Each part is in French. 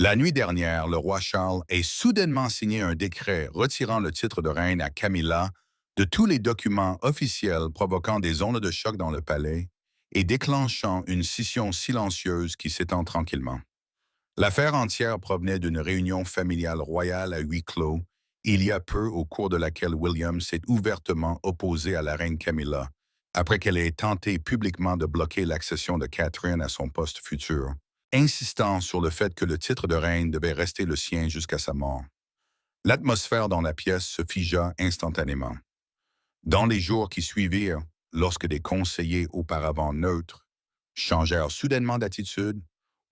La nuit dernière, le roi Charles a soudainement signé un décret retirant le titre de reine à Camilla de tous les documents officiels, provoquant des ondes de choc dans le palais et déclenchant une scission silencieuse qui s'étend tranquillement. L'affaire entière provenait d'une réunion familiale royale à huis clos, il y a peu, au cours de laquelle William s'est ouvertement opposé à la reine Camilla, après qu'elle ait tenté publiquement de bloquer l'accession de Catherine à son poste futur, insistant sur le fait que le titre de reine devait rester le sien jusqu'à sa mort. L'atmosphère dans la pièce se figea instantanément. Dans les jours qui suivirent, lorsque des conseillers auparavant neutres changèrent soudainement d'attitude,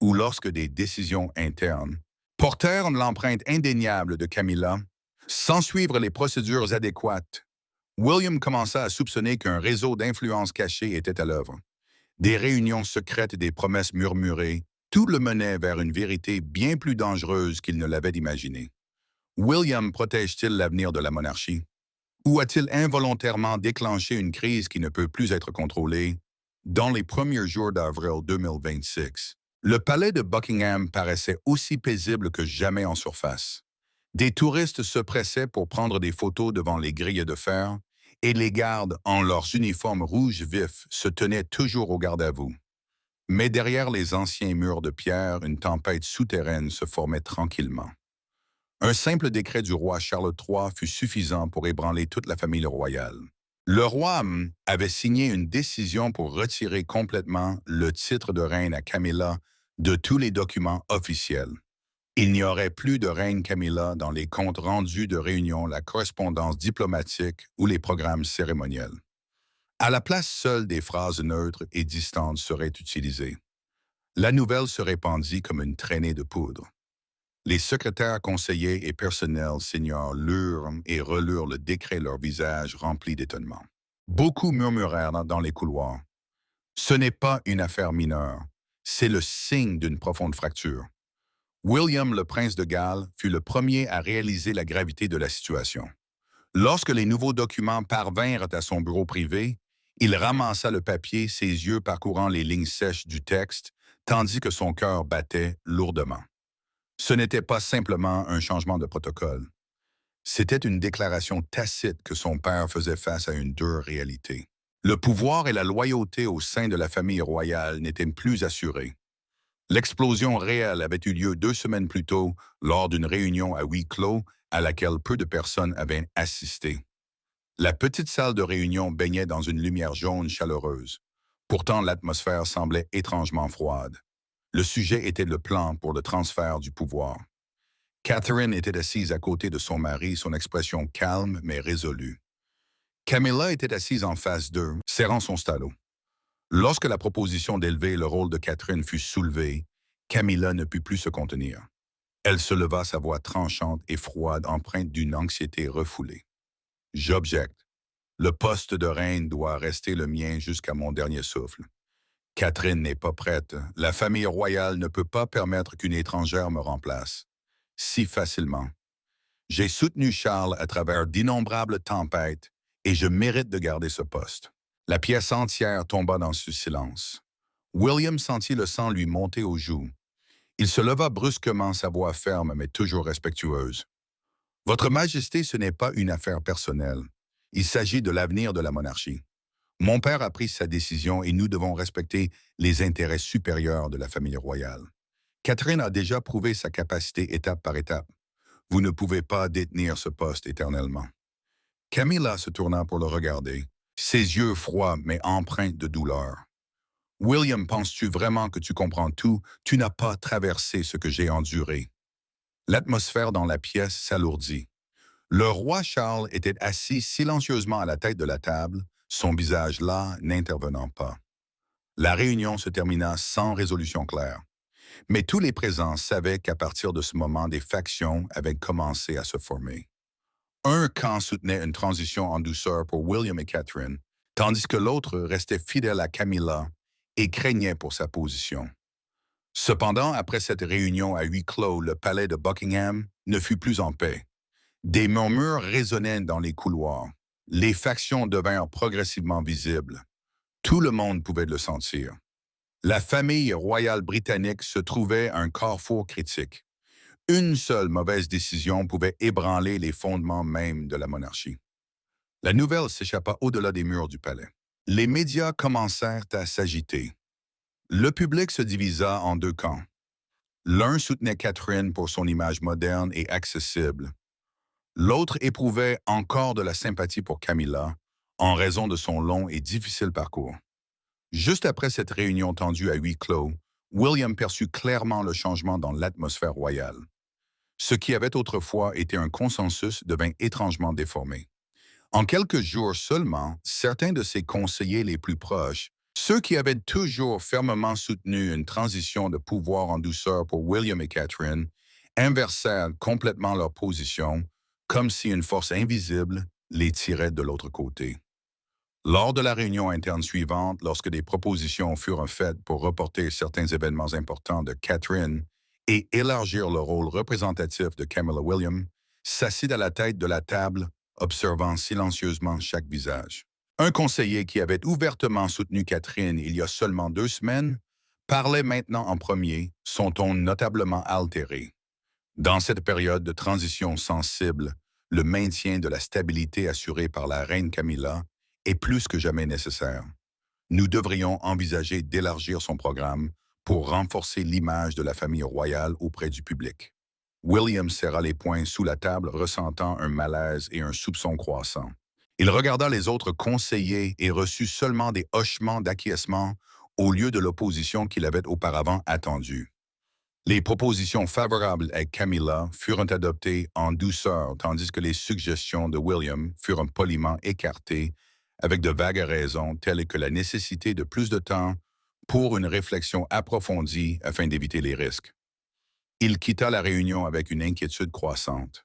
ou lorsque des décisions internes portèrent l'empreinte indéniable de Camilla, sans suivre les procédures adéquates, William commença à soupçonner qu'un réseau d'influence cachée était à l'œuvre. Des réunions secrètes et des promesses murmurées, tout le menait vers une vérité bien plus dangereuse qu'il ne l'avait imaginé. William protège-t-il l'avenir de la monarchie? Ou a-t-il involontairement déclenché une crise qui ne peut plus être contrôlée? Dans les premiers jours d'avril 2026, le palais de Buckingham paraissait aussi paisible que jamais en surface. Des touristes se pressaient pour prendre des photos devant les grilles de fer, et les gardes, en leurs uniformes rouges vifs, se tenaient toujours au garde à vous. Mais derrière les anciens murs de pierre, une tempête souterraine se formait tranquillement. Un simple décret du roi Charles III fut suffisant pour ébranler toute la famille royale. Le roi avait signé une décision pour retirer complètement le titre de reine à Camilla de tous les documents officiels. Il n'y aurait plus de reine Camilla dans les comptes rendus de réunion, la correspondance diplomatique ou les programmes cérémoniels. À la place, seules des phrases neutres et distantes seraient utilisées. La nouvelle se répandit comme une traînée de poudre. Les secrétaires, conseillers et personnels signèrent, lurent et relurent le décret, leur visage rempli d'étonnement. Beaucoup murmurèrent dans les couloirs. Ce n'est pas une affaire mineure, c'est le signe d'une profonde fracture. William, le prince de Galles, fut le premier à réaliser la gravité de la situation. Lorsque les nouveaux documents parvinrent à son bureau privé, il ramassa le papier, ses yeux parcourant les lignes sèches du texte, tandis que son cœur battait lourdement. Ce n'était pas simplement un changement de protocole. C'était une déclaration tacite que son père faisait face à une dure réalité. Le pouvoir et la loyauté au sein de la famille royale n'étaient plus assurés. L'explosion réelle avait eu lieu 2 semaines plus tôt lors d'une réunion à huis clos à laquelle peu de personnes avaient assisté. La petite salle de réunion baignait dans une lumière jaune chaleureuse. Pourtant, l'atmosphère semblait étrangement froide. Le sujet était le plan pour le transfert du pouvoir. Catherine était assise à côté de son mari, son expression calme mais résolue. Camilla était assise en face d'eux, serrant son stylo. Lorsque la proposition d'élever le rôle de Catherine fut soulevée, Camilla ne put plus se contenir. Elle se leva, sa voix tranchante et froide, empreinte d'une anxiété refoulée. J'objecte. Le poste de reine doit rester le mien jusqu'à mon dernier souffle. Catherine n'est pas prête. La famille royale ne peut pas permettre qu'une étrangère me remplace. Si facilement. J'ai soutenu Charles à travers d'innombrables tempêtes et je mérite de garder ce poste. La pièce entière tomba dans ce silence. William sentit le sang lui monter aux joues. Il se leva brusquement, sa voix ferme mais toujours respectueuse. Votre Majesté, ce n'est pas une affaire personnelle. Il s'agit de l'avenir de la monarchie. Mon père a pris sa décision et nous devons respecter les intérêts supérieurs de la famille royale. Catherine a déjà prouvé sa capacité étape par étape. Vous ne pouvez pas détenir ce poste éternellement. Camilla se tourna pour le regarder, ses yeux froids mais empreints de douleur. William, penses-tu vraiment que tu comprends tout? Tu n'as pas traversé ce que j'ai enduré. L'atmosphère dans la pièce s'alourdit. Le roi Charles était assis silencieusement à la tête de la table, son visage las, n'intervenant pas. La réunion se termina sans résolution claire. Mais tous les présents savaient qu'à partir de ce moment, des factions avaient commencé à se former. Un camp soutenait une transition en douceur pour William et Catherine, tandis que l'autre restait fidèle à Camilla et craignait pour sa position. Cependant, après cette réunion à huis clos, le palais de Buckingham ne fut plus en paix. Des murmures résonnaient dans les couloirs. Les factions devinrent progressivement visibles. Tout le monde pouvait le sentir. La famille royale britannique se trouvait à un carrefour critique. Une seule mauvaise décision pouvait ébranler les fondements même de la monarchie. La nouvelle s'échappa au-delà des murs du palais. Les médias commencèrent à s'agiter. Le public se divisa en deux camps. L'un soutenait Catherine pour son image moderne et accessible. L'autre éprouvait encore de la sympathie pour Camilla en raison de son long et difficile parcours. Juste après cette réunion tendue à huis clos, William perçut clairement le changement dans l'atmosphère royale. Ce qui avait autrefois été un consensus devint étrangement déformé. En quelques jours seulement, certains de ses conseillers les plus proches, ceux qui avaient toujours fermement soutenu une transition de pouvoir en douceur pour William et Catherine, inversèrent complètement leur position, comme si une force invisible les tirait de l'autre côté. Lors de la réunion interne suivante, lorsque des propositions furent faites pour reporter certains événements importants de Catherine et élargir le rôle représentatif de Camilla Williams, s'assit à la tête de la table, observant silencieusement chaque visage. Un conseiller qui avait ouvertement soutenu Catherine il y a seulement 2 semaines parlait maintenant en premier, son ton notablement altéré. Dans cette période de transition sensible, le maintien de la stabilité assurée par la reine Camilla est plus que jamais nécessaire. Nous devrions envisager d'élargir son programme pour renforcer l'image de la famille royale auprès du public. William serra les poings sous la table, ressentant un malaise et un soupçon croissant. Il regarda les autres conseillers et reçut seulement des hochements d'acquiescement au lieu de l'opposition qu'il avait auparavant attendue. Les propositions favorables à Camilla furent adoptées en douceur, tandis que les suggestions de William furent poliment écartées avec de vagues raisons telles que la nécessité de plus de temps pour une réflexion approfondie afin d'éviter les risques. Il quitta la réunion avec une inquiétude croissante.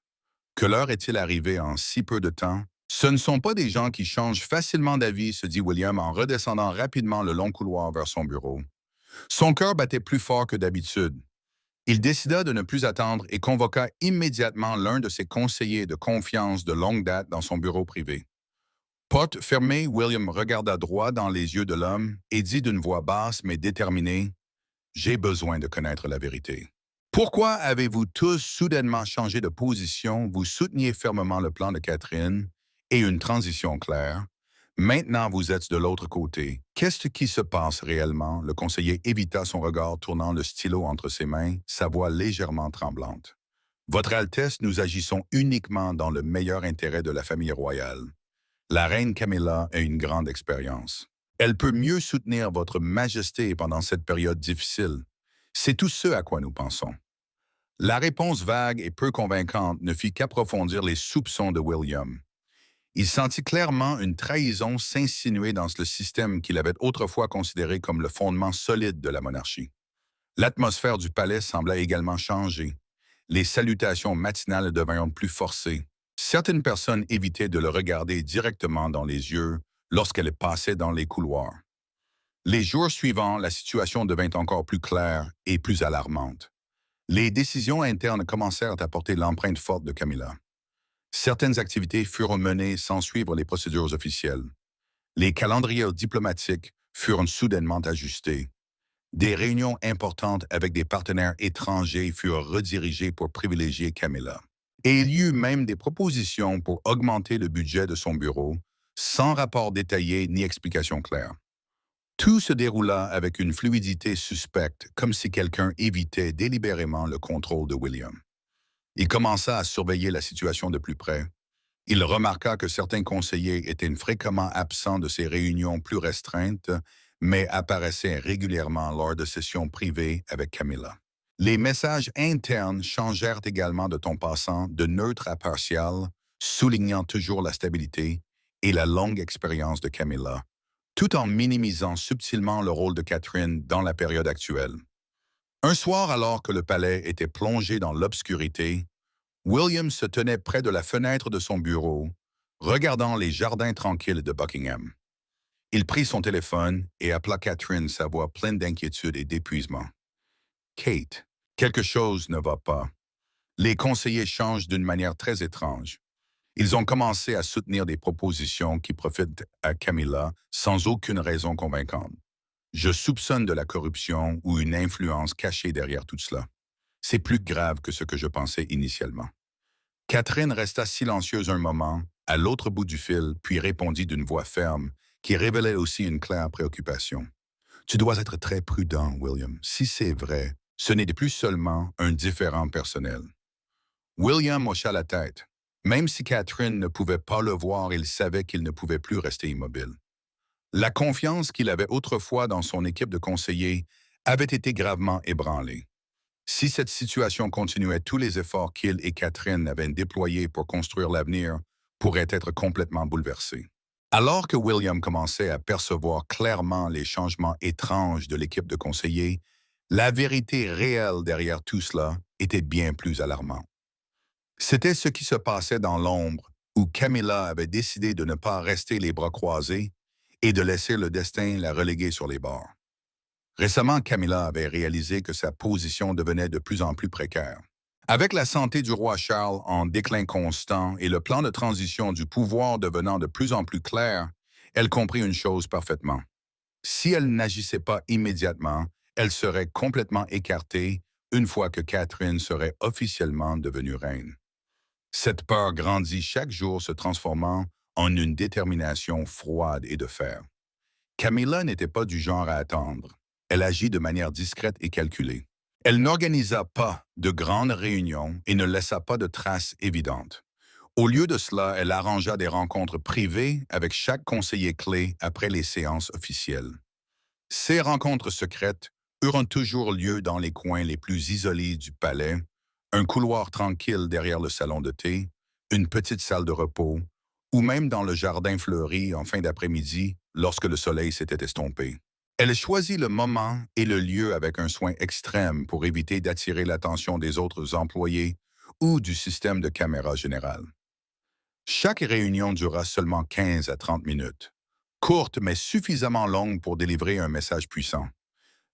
Que l'heure est-il arrivée en si peu de temps? Ce ne sont pas des gens qui changent facilement d'avis, se dit William en redescendant rapidement le long couloir vers son bureau. Son cœur battait plus fort que d'habitude. Il décida de ne plus attendre et convoqua immédiatement l'un de ses conseillers de confiance de longue date dans son bureau privé. Porte fermée, William regarda droit dans les yeux de l'homme et dit d'une voix basse mais déterminée, « J'ai besoin de connaître la vérité. Pourquoi avez-vous tous soudainement changé de position, vous souteniez fermement le plan de Catherine et une transition claire? Maintenant, vous êtes de l'autre côté. Qu'est-ce qui se passe réellement? » Le conseiller évita son regard, tournant le stylo entre ses mains, sa voix légèrement tremblante. « Votre Altesse, nous agissons uniquement dans le meilleur intérêt de la famille royale. La reine Camilla a une grande expérience. Elle peut mieux soutenir votre majesté pendant cette période difficile. C'est tout ce à quoi nous pensons. » La réponse vague et peu convaincante ne fit qu'approfondir les soupçons de William. Il sentit clairement une trahison s'insinuer dans le système qu'il avait autrefois considéré comme le fondement solide de la monarchie. L'atmosphère du palais sembla également changer. Les salutations matinales devinrent plus forcées. Certaines personnes évitaient de le regarder directement dans les yeux lorsqu'elle passait dans les couloirs. Les jours suivants, la situation devint encore plus claire et plus alarmante. Les décisions internes commencèrent à porter l'empreinte forte de Camilla. Certaines activités furent menées sans suivre les procédures officielles. Les calendriers diplomatiques furent soudainement ajustés. Des réunions importantes avec des partenaires étrangers furent redirigées pour privilégier Camilla. Et il y eut même des propositions pour augmenter le budget de son bureau, sans rapport détaillé ni explication claire. Tout se déroula avec une fluidité suspecte, comme si quelqu'un évitait délibérément le contrôle de William. Il commença à surveiller la situation de plus près. Il remarqua que certains conseillers étaient fréquemment absents de ces réunions plus restreintes, mais apparaissaient régulièrement lors de sessions privées avec Camilla. Les messages internes changèrent également de ton passant de neutre à partial, soulignant toujours la stabilité et la longue expérience de Camilla, tout en minimisant subtilement le rôle de Catherine dans la période actuelle. Un soir, alors que le palais était plongé dans l'obscurité, William se tenait près de la fenêtre de son bureau, regardant les jardins tranquilles de Buckingham. Il prit son téléphone et appela Catherine, sa voix pleine d'inquiétude et d'épuisement. « Kate, quelque chose ne va pas. Les conseillers changent d'une manière très étrange. Ils ont commencé à soutenir des propositions qui profitent à Camilla sans aucune raison convaincante. Je soupçonne de la corruption ou une influence cachée derrière tout cela. C'est plus grave que ce que je pensais initialement. Catherine resta silencieuse un moment, à l'autre bout du fil, puis répondit d'une voix ferme, qui révélait aussi une claire préoccupation. Tu dois être très prudent, William. Si c'est vrai, ce n'est plus seulement un différend personnel. William hocha la tête. Même si Catherine ne pouvait pas le voir, il savait qu'il ne pouvait plus rester immobile. La confiance qu'il avait autrefois dans son équipe de conseillers avait été gravement ébranlée. Si cette situation continuait, tous les efforts qu'il et Catherine avaient déployés pour construire l'avenir pourraient être complètement bouleversés. Alors que William commençait à percevoir clairement les changements étranges de l'équipe de conseillers, la vérité réelle derrière tout cela était bien plus alarmante. C'était ce qui se passait dans l'ombre, où Camilla avait décidé de ne pas rester les bras croisés et de laisser le destin la reléguer sur les bords. Récemment, Camilla avait réalisé que sa position devenait de plus en plus précaire. Avec la santé du roi Charles en déclin constant et le plan de transition du pouvoir devenant de plus en plus clair, elle comprit une chose parfaitement. Si elle n'agissait pas immédiatement, elle serait complètement écartée une fois que Catherine serait officiellement devenue reine. Cette peur grandit chaque jour, se transformant en une détermination froide et de fer. Camilla n'était pas du genre à attendre. Elle agit de manière discrète et calculée. Elle n'organisa pas de grandes réunions et ne laissa pas de traces évidentes. Au lieu de cela, elle arrangea des rencontres privées avec chaque conseiller clé après les séances officielles. Ces rencontres secrètes eurent toujours lieu dans les coins les plus isolés du palais, un couloir tranquille derrière le salon de thé, une petite salle de repos, ou même dans le jardin fleuri en fin d'après-midi lorsque le soleil s'était estompé. Elle choisit le moment et le lieu avec un soin extrême pour éviter d'attirer l'attention des autres employés ou du système de caméra général. Chaque réunion dura seulement 15 à 30 minutes, courte mais suffisamment longue pour délivrer un message puissant.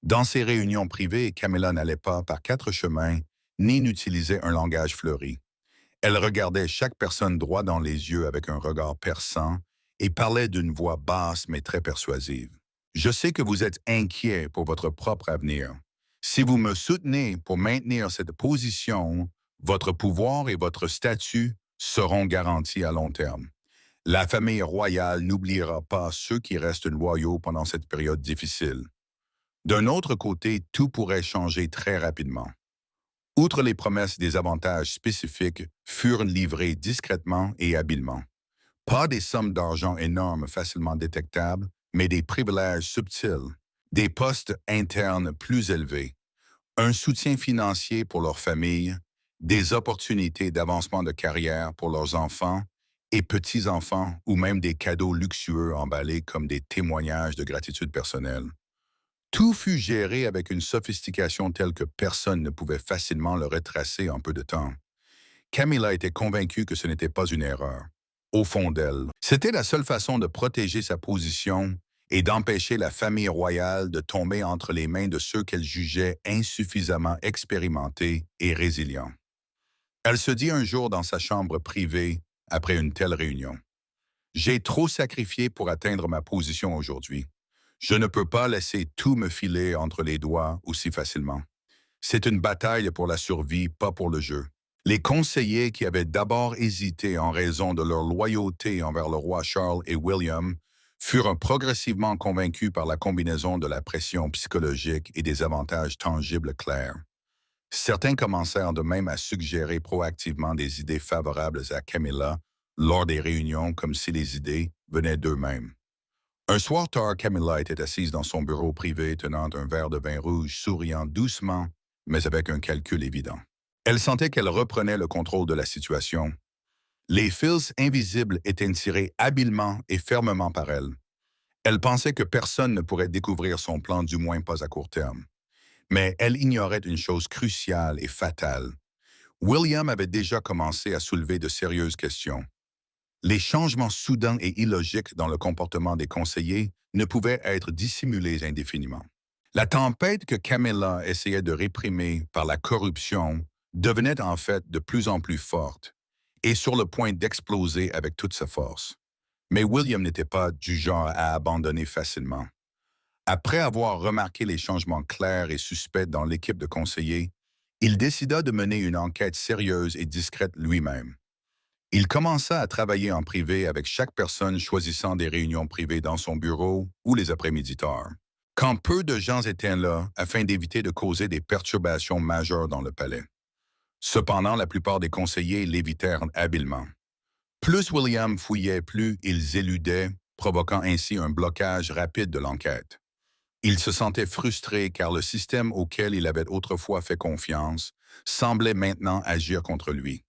Dans ces réunions privées, Camilla n'allait pas par quatre chemins ni n'utilisait un langage fleuri. Elle regardait chaque personne droit dans les yeux avec un regard perçant et parlait d'une voix basse mais très persuasive. Je sais que vous êtes inquiet pour votre propre avenir. Si vous me soutenez pour maintenir cette position, votre pouvoir et votre statut seront garantis à long terme. La famille royale n'oubliera pas ceux qui restent loyaux pendant cette période difficile. D'un autre côté, tout pourrait changer très rapidement. Outre les promesses, des avantages spécifiques furent livrés discrètement et habilement. Pas des sommes d'argent énormes facilement détectables, mais des privilèges subtils, des postes internes plus élevés, un soutien financier pour leurs familles, des opportunités d'avancement de carrière pour leurs enfants et petits-enfants ou même des cadeaux luxueux emballés comme des témoignages de gratitude personnelle. Tout fut géré avec une sophistication telle que personne ne pouvait facilement le retracer en peu de temps. Camilla était convaincue que ce n'était pas une erreur. Au fond d'elle, c'était la seule façon de protéger sa position et d'empêcher la famille royale de tomber entre les mains de ceux qu'elle jugeait insuffisamment expérimentés et résilients. Elle se dit un jour dans sa chambre privée, après une telle réunion, « J'ai trop sacrifié pour atteindre ma position aujourd'hui. Je ne peux pas laisser tout me filer entre les doigts aussi facilement. C'est une bataille pour la survie, pas pour le jeu. » Les conseillers qui avaient d'abord hésité en raison de leur loyauté envers le roi Charles et William furent progressivement convaincus par la combinaison de la pression psychologique et des avantages tangibles clairs. Certains commencèrent de même à suggérer proactivement des idées favorables à Camilla lors des réunions comme si les idées venaient d'eux-mêmes. Un soir tard, Camilla était assise dans son bureau privé tenant un verre de vin rouge, souriant doucement, mais avec un calcul évident. Elle sentait qu'elle reprenait le contrôle de la situation. Les fils invisibles étaient tirés habilement et fermement par elle. Elle pensait que personne ne pourrait découvrir son plan, du moins pas à court terme. Mais elle ignorait une chose cruciale et fatale. William avait déjà commencé à soulever de sérieuses questions. Les changements soudains et illogiques dans le comportement des conseillers ne pouvaient être dissimulés indéfiniment. La tempête que Camilla essayait de réprimer par la corruption devenait en fait de plus en plus forte et sur le point d'exploser avec toute sa force. Mais William n'était pas du genre à abandonner facilement. Après avoir remarqué les changements clairs et suspects dans l'équipe de conseillers, Il décida de mener une enquête sérieuse et discrète lui-même. Il commença à travailler en privé avec chaque personne choisissant des réunions privées dans son bureau ou les après-midi tard. Quand peu de gens étaient là afin d'éviter de causer des perturbations majeures dans le palais. Cependant, la plupart des conseillers l'évitèrent habilement. Plus William fouillait, plus ils éludaient, provoquant ainsi un blocage rapide de l'enquête. Il se sentait frustré car le système auquel il avait autrefois fait confiance semblait maintenant agir contre lui.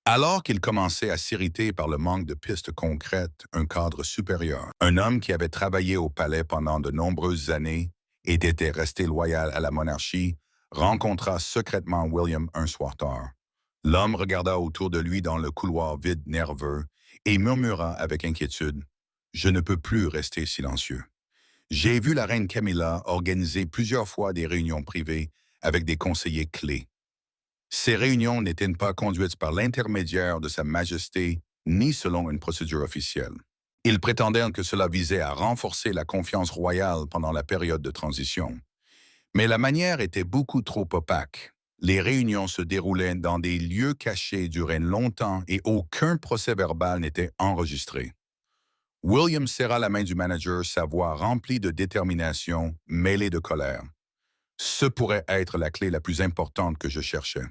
Alors qu'il commençait à s'irriter par le manque de pistes concrètes, un cadre supérieur, un homme qui avait travaillé au palais pendant de nombreuses années et était resté loyal à la monarchie, rencontra secrètement William un soir tard. L'homme regarda autour de lui dans le couloir vide nerveux et murmura avec inquiétude, « Je ne peux plus rester silencieux. J'ai vu la reine Camilla organiser plusieurs fois des réunions privées avec des conseillers clés. Ces réunions n'étaient pas conduites par l'intermédiaire de Sa Majesté ni selon une procédure officielle. Ils prétendaient que cela visait à renforcer la confiance royale pendant la période de transition. Mais la manière était beaucoup trop opaque. Les réunions se déroulaient dans des lieux cachés, duraient longtemps et aucun procès-verbal n'était enregistré. William serra la main du manager, sa voix remplie de détermination, mêlée de colère. Ce pourrait être la clé la plus importante que je cherchais.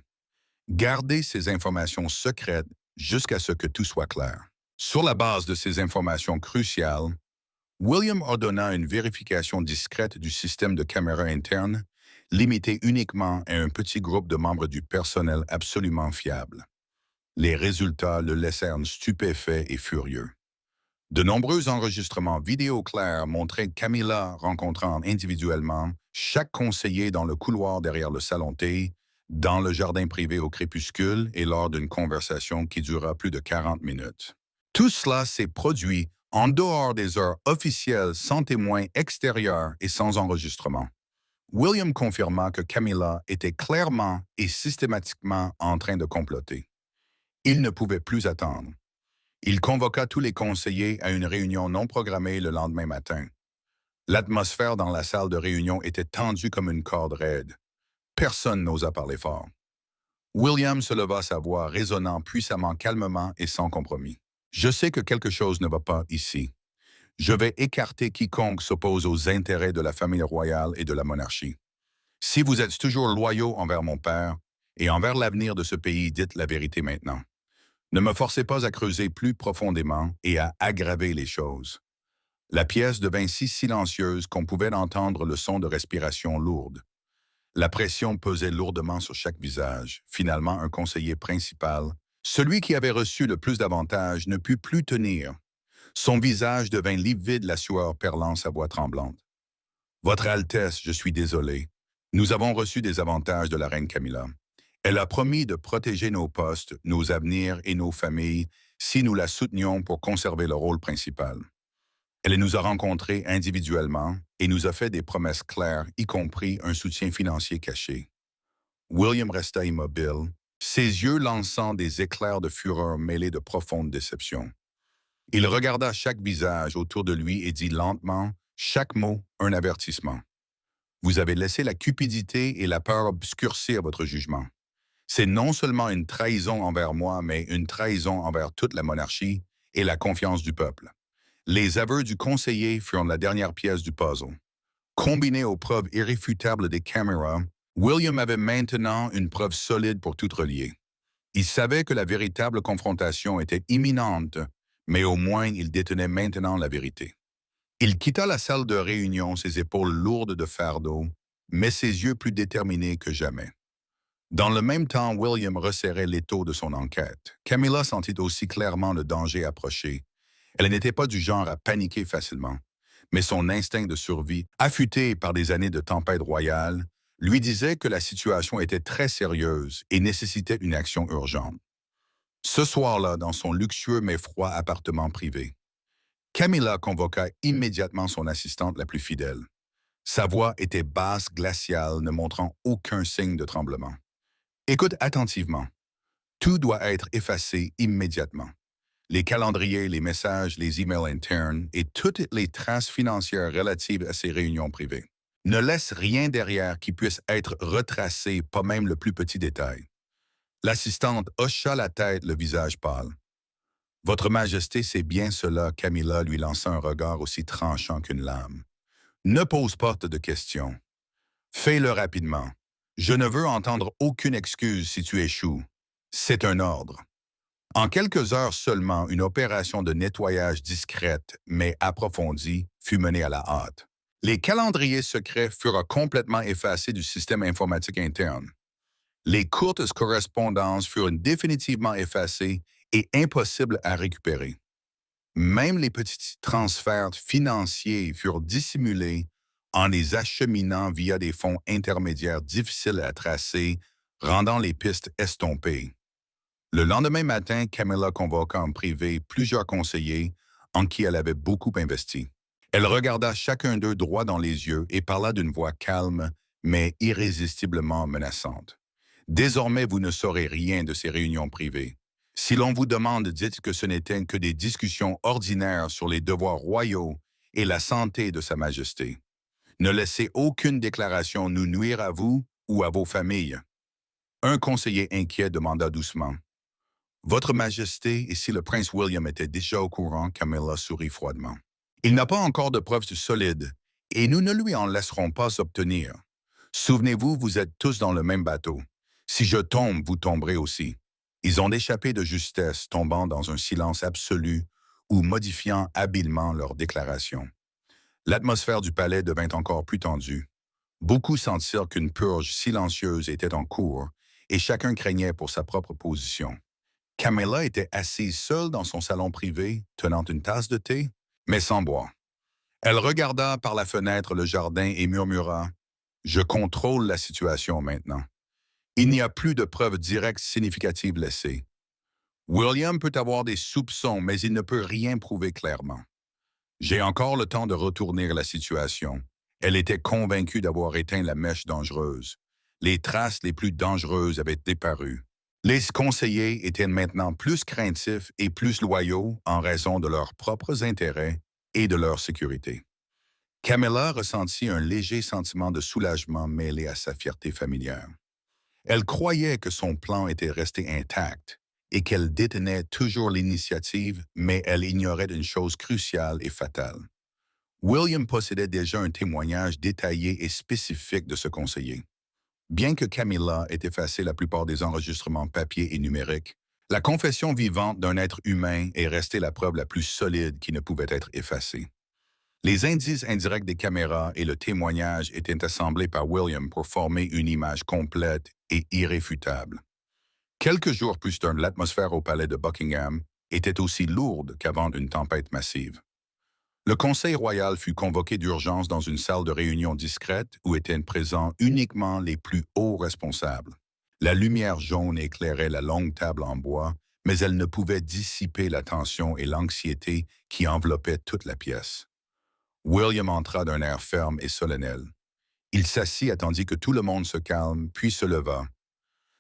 Garder ces informations secrètes jusqu'à ce que tout soit clair. Sur la base de ces informations cruciales, William ordonna une vérification discrète du système de caméra interne, limité uniquement à un petit groupe de membres du personnel absolument fiable. Les résultats le laissèrent stupéfait et furieux. De nombreux enregistrements vidéo clairs montraient Camilla rencontrant individuellement chaque conseiller dans le couloir derrière le salon thé, dans le jardin privé au crépuscule et lors d'une conversation qui dura plus de 40 minutes. Tout cela s'est produit en dehors des heures officielles, sans témoins extérieurs et sans enregistrement. William confirma que Camilla était clairement et systématiquement en train de comploter. Il ne pouvait plus attendre. Il convoqua tous les conseillers à une réunion non programmée le lendemain matin. L'atmosphère dans la salle de réunion était tendue comme une corde raide. Personne n'osa parler fort. William se leva, sa voix résonnant puissamment, calmement et sans compromis. « Je sais que quelque chose ne va pas ici. Je vais écarter quiconque s'oppose aux intérêts de la famille royale et de la monarchie. Si vous êtes toujours loyaux envers mon père et envers l'avenir de ce pays, dites la vérité maintenant. Ne me forcez pas à creuser plus profondément et à aggraver les choses. » La pièce devint si silencieuse qu'on pouvait entendre le son de respiration lourde. La pression pesait lourdement sur chaque visage. Finalement, un conseiller principal, celui qui avait reçu le plus d'avantages, ne put plus tenir. Son visage devint livide, la sueur perlant, sa voix tremblante. « Votre Altesse, je suis désolé. Nous avons reçu des avantages de la reine Camilla. Elle a promis de protéger nos postes, nos avenirs et nos familles si nous la soutenions pour conserver le rôle principal. Elle nous a rencontrés individuellement et nous a fait des promesses claires, y compris un soutien financier caché. » William resta immobile, ses yeux lançant des éclairs de fureur mêlés de profonde déception. Il regarda chaque visage autour de lui et dit lentement, chaque mot un avertissement. « Vous avez laissé la cupidité et la peur obscurcir votre jugement. C'est non seulement une trahison envers moi, mais une trahison envers toute la monarchie et la confiance du peuple. » Les aveux du conseiller furent la dernière pièce du puzzle. Combiné aux preuves irréfutables des caméras, William avait maintenant une preuve solide pour tout relier. Il savait que la véritable confrontation était imminente, mais au moins il détenait maintenant la vérité. Il quitta la salle de réunion, ses épaules lourdes de fardeau, mais ses yeux plus déterminés que jamais. Dans le même temps, William resserrait l'étau de son enquête. Camilla sentit aussi clairement le danger approcher. Elle n'était pas du genre à paniquer facilement, mais son instinct de survie, affûté par des années de tempête royale, lui disait que la situation était très sérieuse et nécessitait une action urgente. Ce soir-là, dans son luxueux mais froid appartement privé, Camilla convoqua immédiatement son assistante la plus fidèle. Sa voix était basse, glaciale, ne montrant aucun signe de tremblement. « Écoute attentivement. Tout doit être effacé immédiatement. Les calendriers, les messages, les emails internes et toutes les traces financières relatives à ces réunions privées. Ne laisse rien derrière qui puisse être retracé, pas même le plus petit détail. L'assistante hocha la tête, le visage pâle. Votre Majesté, c'est bien cela, Camilla lui lança un regard aussi tranchant qu'une lame. Ne pose pas de questions. Fais-le rapidement. Je ne veux entendre aucune excuse si tu échoues. C'est un ordre. En quelques heures seulement, une opération de nettoyage discrète mais approfondie fut menée à la hâte. Les calendriers secrets furent complètement effacés du système informatique interne. Les courtes correspondances furent définitivement effacées et impossibles à récupérer. Même les petits transferts financiers furent dissimulés en les acheminant via des fonds intermédiaires difficiles à tracer, rendant les pistes estompées. Le lendemain matin, Camilla convoqua en privé plusieurs conseillers en qui elle avait beaucoup investi. Elle regarda chacun d'eux droit dans les yeux et parla d'une voix calme, mais irrésistiblement menaçante. Désormais, vous ne saurez rien de ces réunions privées. Si l'on vous demande, dites que ce n'étaient que des discussions ordinaires sur les devoirs royaux et la santé de Sa Majesté. Ne laissez aucune déclaration nous nuire à vous ou à vos familles. Un conseiller inquiet demanda doucement. Votre Majesté, et si le prince William était déjà au courant, Camilla sourit froidement. Il n'a pas encore de preuves solides, et nous ne lui en laisserons pas obtenir. Souvenez-vous, vous êtes tous dans le même bateau. Si je tombe, vous tomberez aussi. Ils ont échappé de justesse, tombant dans un silence absolu ou modifiant habilement leurs déclarations. L'atmosphère du palais devint encore plus tendue. Beaucoup sentirent qu'une purge silencieuse était en cours, et chacun craignait pour sa propre position. Camilla était assise seule dans son salon privé, tenant une tasse de thé, mais sans boire. Elle regarda par la fenêtre le jardin et murmura « Je contrôle la situation maintenant. Il n'y a plus de preuves directes significatives laissées. William peut avoir des soupçons, mais il ne peut rien prouver clairement. J'ai encore le temps de retourner la situation. Elle était convaincue d'avoir éteint la mèche dangereuse. Les traces les plus dangereuses avaient disparu. Les conseillers étaient maintenant plus craintifs et plus loyaux en raison de leurs propres intérêts et de leur sécurité. Camilla ressentit un léger sentiment de soulagement mêlé à sa fierté familière. Elle croyait que son plan était resté intact et qu'elle détenait toujours l'initiative, mais elle ignorait une chose cruciale et fatale. William possédait déjà un témoignage détaillé et spécifique de ce conseiller. Bien que Camilla ait effacé la plupart des enregistrements papier et numériques, la confession vivante d'un être humain est restée la preuve la plus solide qui ne pouvait être effacée. Les indices indirects des caméras et le témoignage étaient assemblés par William pour former une image complète et irréfutable. Quelques jours plus tard, l'atmosphère au palais de Buckingham était aussi lourde qu'avant une tempête massive. Le Conseil royal fut convoqué d'urgence dans une salle de réunion discrète où étaient présents uniquement les plus hauts responsables. La lumière jaune éclairait la longue table en bois, mais elle ne pouvait dissiper la tension et l'anxiété qui enveloppaient toute la pièce. William entra d'un air ferme et solennel. Il s'assit attendit que tout le monde se calme, puis se leva.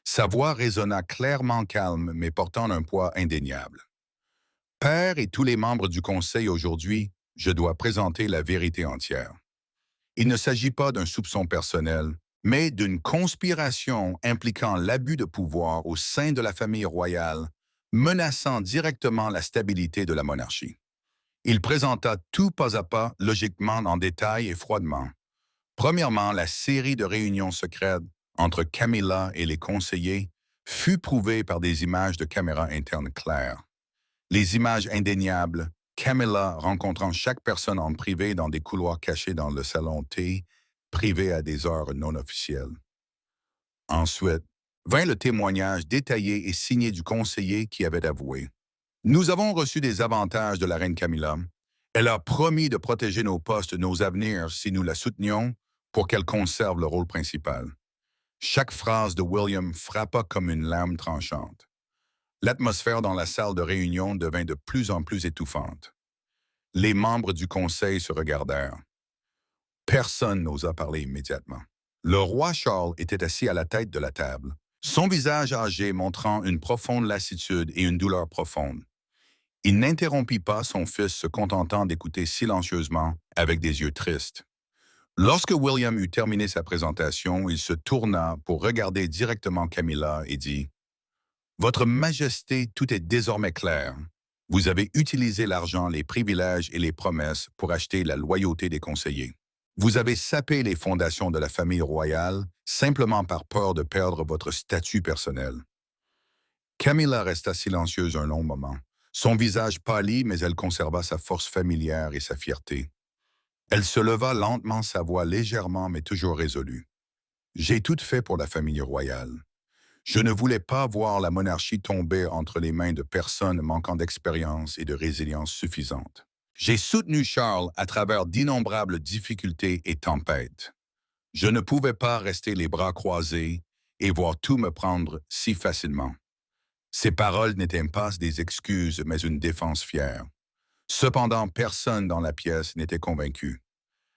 Sa voix résonna clairement calme, mais portant un poids indéniable. Père et tous les membres du Conseil aujourd'hui, je dois présenter la vérité entière. Il ne s'agit pas d'un soupçon personnel, mais d'une conspiration impliquant l'abus de pouvoir au sein de la famille royale, menaçant directement la stabilité de la monarchie. Il présenta tout pas à pas, logiquement en détail et froidement. Premièrement, la série de réunions secrètes entre Camilla et les conseillers fut prouvée par des images de caméras internes claires. Les images indéniables, Camilla rencontrant chaque personne en privé dans des couloirs cachés dans le salon T, privé à des heures non officielles. Ensuite, vint le témoignage détaillé et signé du conseiller qui avait avoué. Nous avons reçu des avantages de la reine Camilla. Elle a promis de protéger nos postes, nos avenirs, si nous la soutenions, pour qu'elle conserve le rôle principal. Chaque phrase de William frappa comme une lame tranchante. L'atmosphère dans la salle de réunion devint de plus en plus étouffante. Les membres du conseil se regardèrent. Personne n'osa parler immédiatement. Le roi Charles était assis à la tête de la table, son visage âgé montrant une profonde lassitude et une douleur profonde. Il n'interrompit pas son fils se contentant d'écouter silencieusement avec des yeux tristes. Lorsque William eut terminé sa présentation, il se tourna pour regarder directement Camilla et dit « Votre Majesté, tout est désormais clair. Vous avez utilisé l'argent, les privilèges et les promesses pour acheter la loyauté des conseillers. Vous avez sapé les fondations de la famille royale simplement par peur de perdre votre statut personnel. » Camilla resta silencieuse un long moment. Son visage pâlit, mais elle conserva sa force familière et sa fierté. Elle se leva lentement, sa voix légèrement mais toujours résolue. « J'ai tout fait pour la famille royale. Je ne voulais pas voir la monarchie tomber entre les mains de personnes manquant d'expérience et de résilience suffisante. J'ai soutenu Charles à travers d'innombrables difficultés et tempêtes. Je ne pouvais pas rester les bras croisés et voir tout me prendre si facilement. » Ces paroles n'étaient pas des excuses, mais une défense fière. Cependant, personne dans la pièce n'était convaincu.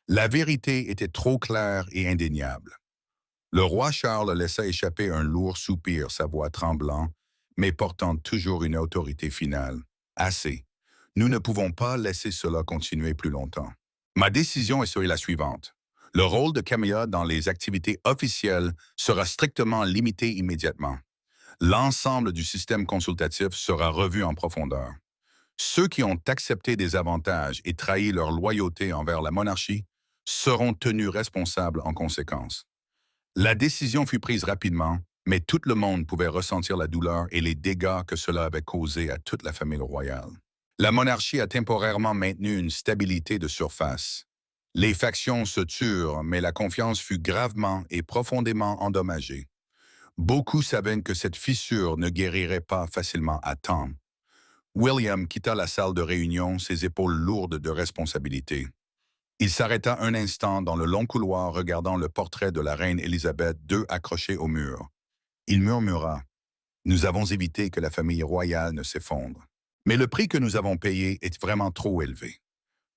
La vérité était trop claire et indéniable. Le roi Charles laissa échapper un lourd soupir, sa voix tremblant, mais portant toujours une autorité finale. « Assez. Nous ne pouvons pas laisser cela continuer plus longtemps. Ma décision est sur la suivante. Le rôle de Camilla dans les activités officielles sera strictement limité immédiatement. L'ensemble du système consultatif sera revu en profondeur. Ceux qui ont accepté des avantages et trahi leur loyauté envers la monarchie seront tenus responsables en conséquence. » La décision fut prise rapidement, mais tout le monde pouvait ressentir la douleur et les dégâts que cela avait causés à toute la famille royale. La monarchie a temporairement maintenu une stabilité de surface. Les factions se turent, mais la confiance fut gravement et profondément endommagée. Beaucoup savaient que cette fissure ne guérirait pas facilement à temps. William quitta la salle de réunion, ses épaules lourdes de responsabilité. Il s'arrêta un instant dans le long couloir regardant le portrait de la reine Élisabeth II accroché au mur. Il murmura « Nous avons évité que la famille royale ne s'effondre. Mais le prix que nous avons payé est vraiment trop élevé. »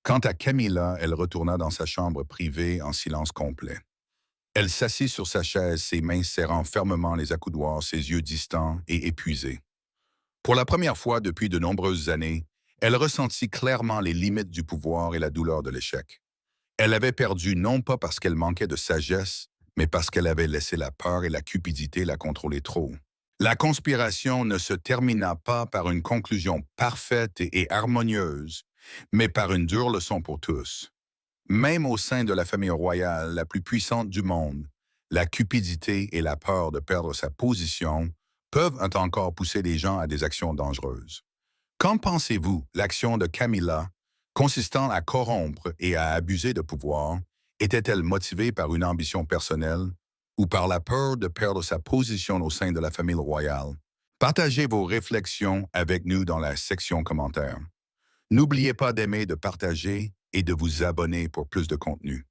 Quant à Camilla, elle retourna dans sa chambre privée en silence complet. Elle s'assit sur sa chaise, ses mains serrant fermement les accoudoirs, ses yeux distants et épuisés. Pour la première fois depuis de nombreuses années, elle ressentit clairement les limites du pouvoir et la douleur de l'échec. Elle avait perdu non pas parce qu'elle manquait de sagesse, mais parce qu'elle avait laissé la peur et la cupidité la contrôler trop. La conspiration ne se termina pas par une conclusion parfaite et harmonieuse, mais par une dure leçon pour tous. Même au sein de la famille royale la plus puissante du monde, la cupidité et la peur de perdre sa position peuvent encore pousser les gens à des actions dangereuses. Qu'en pensez-vous, l'action de Camilla, consistant à corrompre et à abuser de pouvoir, était-elle motivée par une ambition personnelle ou par la peur de perdre sa position au sein de la famille royale? Partagez vos réflexions avec nous dans la section commentaires. N'oubliez pas d'aimer, de partager et de vous abonner pour plus de contenu.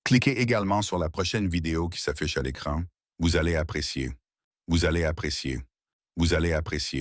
Cliquez également sur la prochaine vidéo qui s'affiche à l'écran. Vous allez apprécier. Vous allez apprécier. Vous allez apprécier.